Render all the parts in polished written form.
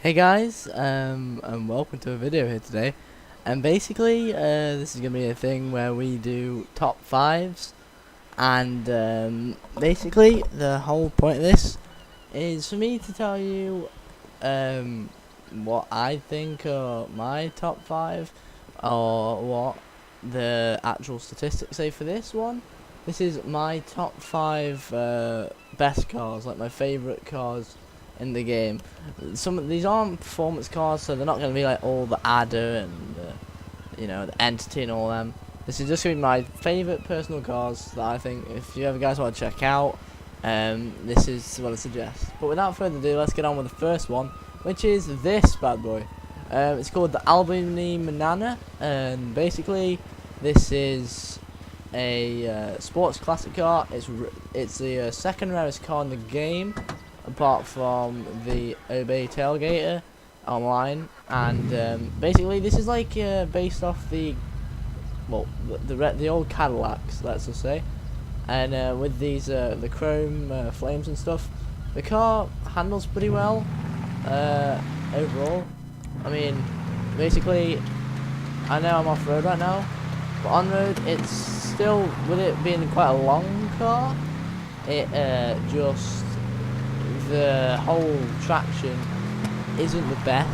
Hey guys, and welcome to a video here today. And basically, this is gonna be a thing where we do top fives, and basically the whole point of this is for me to tell you what I think are my top five, or what the actual statistics say for this one. This is my top five best cars, like my favorite cars in the game. Some of these aren't performance cars, so they're not going to be like all the adder and the entity and all them. This is just going to be my favorite personal cars that I think if you ever guys want to check out, this is what I suggest. But without further ado, let's get on with the first one, which is this bad boy. It's called the Albany Manana, and basically this is a sports classic car. It's the second rarest car in the game, apart from the Obey Tailgater online, and basically this is like based off the old Cadillacs, let's just say, and with these the chrome flames and stuff, the car handles pretty well overall. I mean, basically, I know I'm off road right now, but on road it's still, with it being quite a long car, it just, the whole traction isn't the best.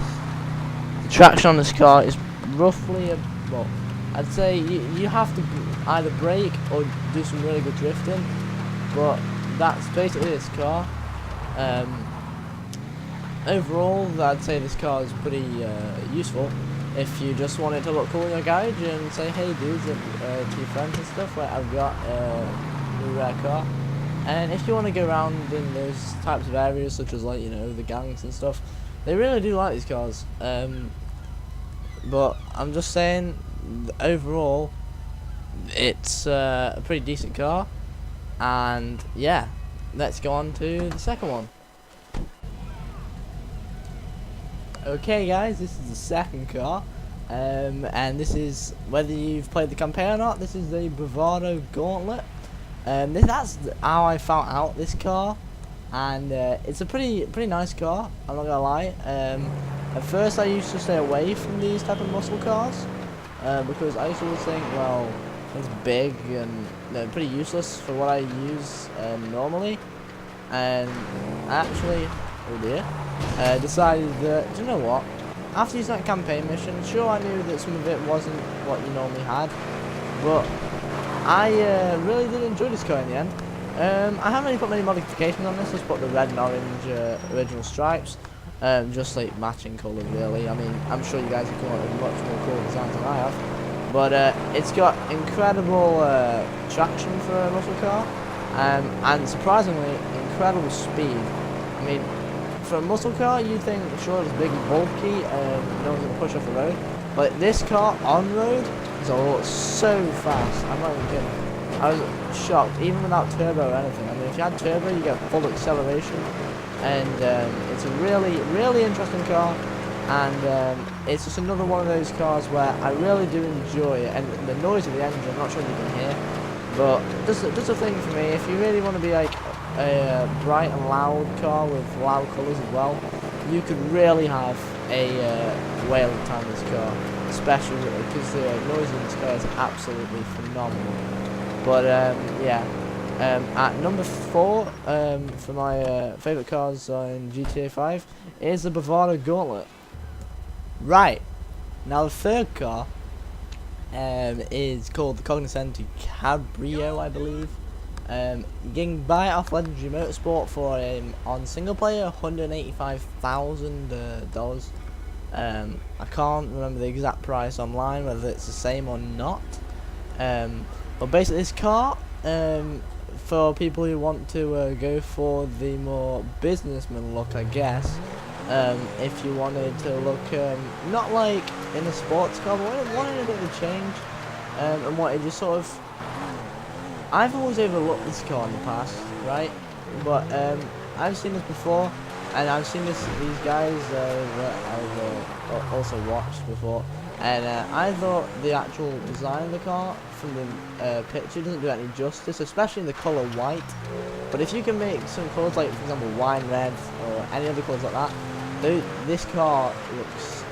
The traction on this car is roughly I'd say you have to either brake or do some really good drifting, but that's basically this car. Overall, I'd say this car is pretty useful if you just want it to look cool in your garage and say, hey dudes, to your friends and stuff, like, I've got a new rare car. And if you want to go around in those types of areas, such as, like, the gangs and stuff, they really do like these cars. But I'm just saying, overall, it's a pretty decent car. And yeah, let's go on to the second one. Okay guys, this is the second car, and this is, whether you've played the campaign or not, this is the Bravado Gauntlet. That's how I found out this car, and it's a pretty nice car, I'm not gonna lie. At first I used to stay away from these type of muscle cars, because I used to always think, well, it's big and they're pretty useless for what I use normally, and actually, oh dear, decided that, do you know what, after using that campaign mission, sure, I knew that some of it wasn't what you normally had, but I really did enjoy this car in the end. I haven't really put many modifications on this. Just put the red and orange original stripes, just like matching colours really. I mean, I'm sure you guys have come up with much more cool designs than I have, but it's got incredible traction for a muscle car, and surprisingly incredible speed. I mean, for a muscle car, you'd think, sure, it's big and bulky, no one's gonna push off the road, but this car on road is so fast. I'm not even kidding. I was shocked, even without turbo or anything. I mean, if you had turbo, you get full acceleration, and it's a really interesting car, and it's just another one of those cars where I really do enjoy it, and the noise of the engine, I'm not sure if you can hear, but just a thing for me. If you really want to be like a bright and loud car with loud colours as well, you could really have a whale of a time in this car, especially because the noise in this car is absolutely phenomenal. But yeah, at number 4 for my favourite cars in GTA 5 is the Bravado Gauntlet. Right, now the third car is called the Cognoscenti Cabrio, I believe. You can buy it off Legendary Motorsport for on single player $185,000. I can't remember the exact price online, whether it's the same or not. But basically, this car, for people who want to go for the more businessman look, I guess. If you wanted to look not like in a sports car, but wanted a bit of a change, and wanted just sort of. I've always overlooked this car in the past, right? But I've seen this before, and I've seen these guys that I've also watched before, and I thought the actual design of the car from the picture doesn't do any justice, especially in the colour white. But if you can make some colours like, for example, wine red or any other colours like that, this car looks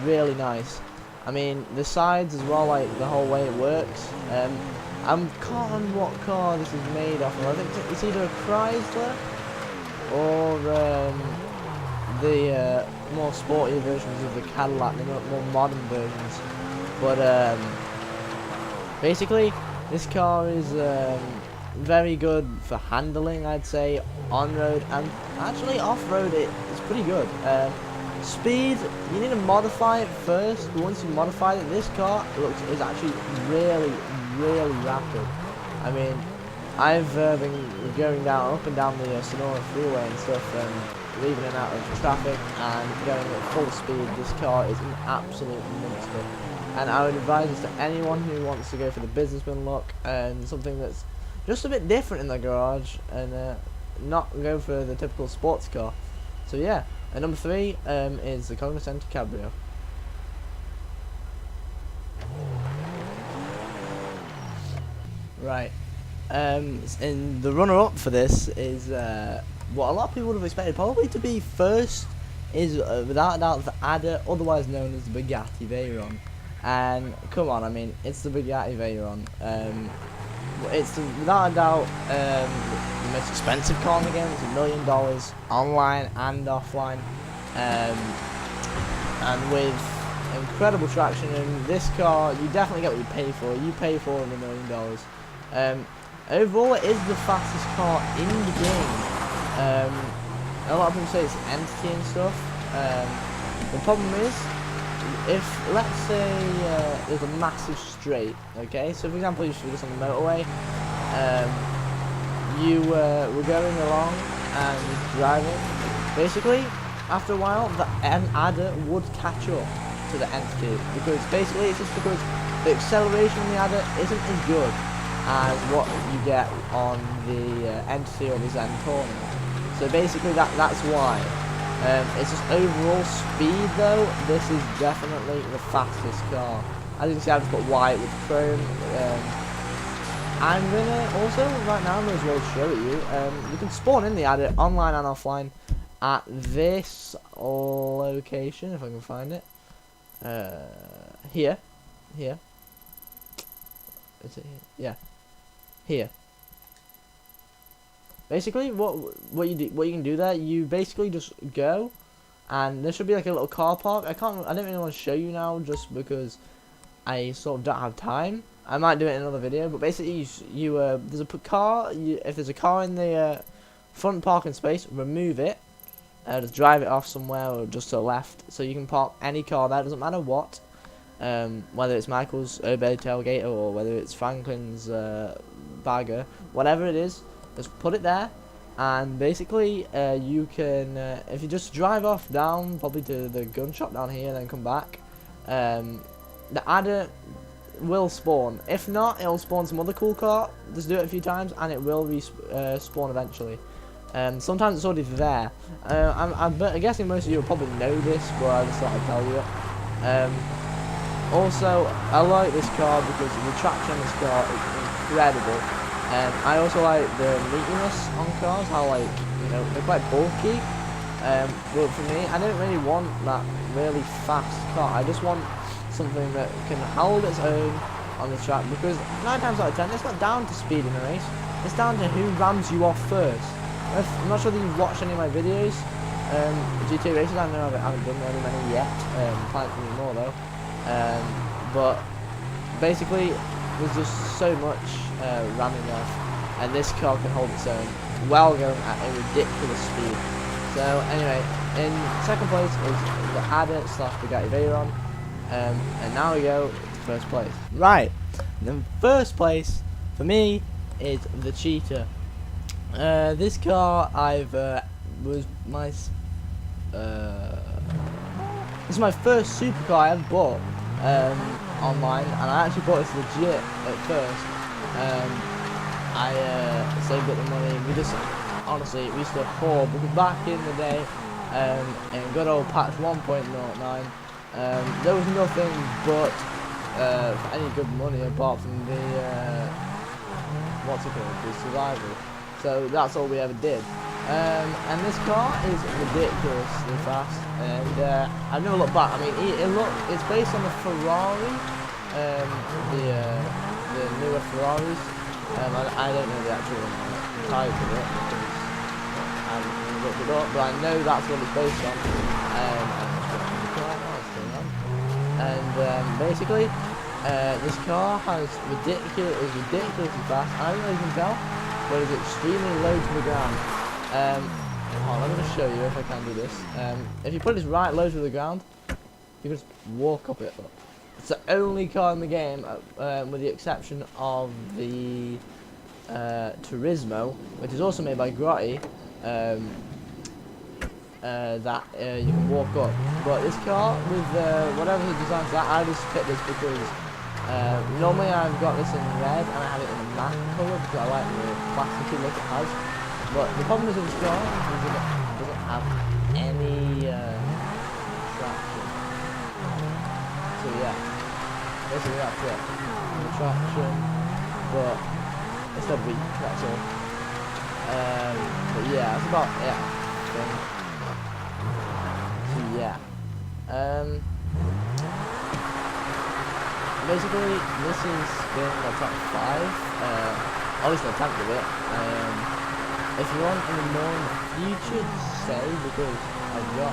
really nice. I mean, the sides as well, like the whole way it works. I can't remember what car this is made of. I think it's either a Chrysler or the more sporty versions of the Cadillac, the more modern versions. But basically, this car is very good for handling, I'd say, on road, and actually off road it's pretty good. Speed, you need to modify it first, but once you modify it, this car is actually really rapid. I mean, I've been going up and down the Sonora freeway and stuff, leaving and out of traffic and going at full speed. This car is an absolute monster, and I would advise this to anyone who wants to go for the businessman look and something that's just a bit different in the garage, and not go for the typical sports car. So yeah, and number 3 is the Cognoscente Cabrio. Right, and the runner-up for this is what a lot of people would have expected probably to be first, is without a doubt the Adder, otherwise known as the Bugatti Veyron. And come on, I mean, it's the Bugatti Veyron. It's without a doubt the most expensive car in the game. It's $1 million online and offline, and with incredible traction. And this car, you definitely get what you pay for. You pay for $1 million. Overall, it is the fastest car in the game. A lot of people say it's an entity and stuff. The problem is, if let's say there's a massive straight, okay, so for example you should do this on the motorway, you were going along and driving, basically after a while the Adder would catch up to the entity, because basically it's just because the acceleration on the Adder isn't as good as what you get on the entity or the Zen corner. So basically that's why. It's just overall speed though, this is definitely the fastest car. As you can see, I've just got white with chrome. I'm gonna also, right now, I may as well show it you. You can spawn in the Adder online and offline at this location, if I can find it. Here. Is it here? Yeah. Here. Basically, what you can do there, you basically just go, and there should be like a little car park. I don't really want to show you now, just because I sort of don't have time. I might do it in another video, but basically, there's a car. If there's a car in the front parking space, remove it. Just drive it off somewhere or just to the left, so you can park any car there. Doesn't matter what, whether it's Michael's Obey tailgater or whether it's Franklin's bagger, whatever it is. Just put it there, and basically you can, if you just drive off down, probably to the gun shop down here, and then come back, the Adder will spawn. If not, it'll spawn some other cool car. Just do it a few times, and it will spawn eventually. Sometimes it's already there. I'm guessing most of you will probably know this, but I just thought I'd tell you it. Also, I like this car because the traction on this car is incredible. I also like the meatiness on cars, how, like, you know, they're quite bulky. But for me, I don't really want that really fast car. I just want something that can hold its own on the track, because 9 times out of 10, it's not down to speed in a race. It's down to who rams you off first. I'm not sure that you've watched any of my videos. GTA races, I know I haven't done very many yet. Planning to do more though. But basically, there's just so much ramming off, and this car can hold its own while going at a ridiculous speed. So anyway, in second place is the Adder / Bugatti Veyron, and now we go to first place. Right, then first place for me is the Cheetah. This car was my this is my first supercar I ever bought online, and I actually bought this legit at first. I saved up the money. We just honestly we used to hoard, because back in the day, in good old patch 1.09, there was nothing but any good money apart from the what's it called, the survival. So that's all we ever did. And this car is ridiculously fast, and I've never looked back. I mean, it's based on the Ferrari, the newer Ferraris. I don't know the actual type of it because I haven't looked it up, but I know that's what it's based on. And basically, this car is ridiculously fast. I don't know if you can tell, but it's extremely low to the ground. Hold on, let me just show you if I can do this. If you put this right low to the ground, you can just walk up it. It's the only car in the game, with the exception of the Turismo, which is also made by Grotti, that you can walk up. But this car, with whatever the designs that, I just picked this because normally I've got this in red and I have it in a matte colour because I like the plasticky look it has. But the problem is with this car is it doesn't have any traction. So yeah, basically that's it. No traction, but it's not weak, that's all. But yeah, that's about it. So yeah. Basically, this has been my top 5. At least an attempt of it. If you want any more in the future, say, because I've got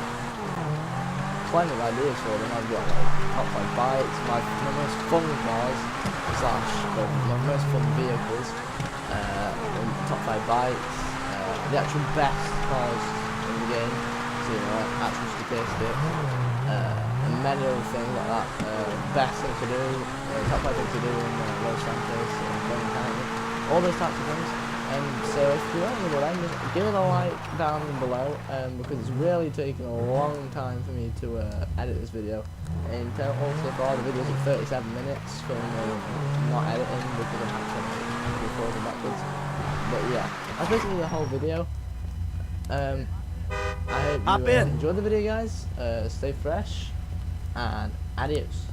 plenty of ideas for them. I've got like top 5 bikes, my most fun cars, my most fun vehicles, top 5 bikes, the actual best cars in the game, so you know, like actual statistics, and many other things like that. Best thing to do, top 5 things to do in Los Santos and Berlin County, all those types of things. So if you like the video, just give it a like down below, because it's really taken a long time for me to edit this video. In total, so far the video's at 37 minutes from not editing because I'm actually recording backwards. But yeah, that's basically the whole video. I hope you enjoyed the video, guys. Stay fresh, and adios.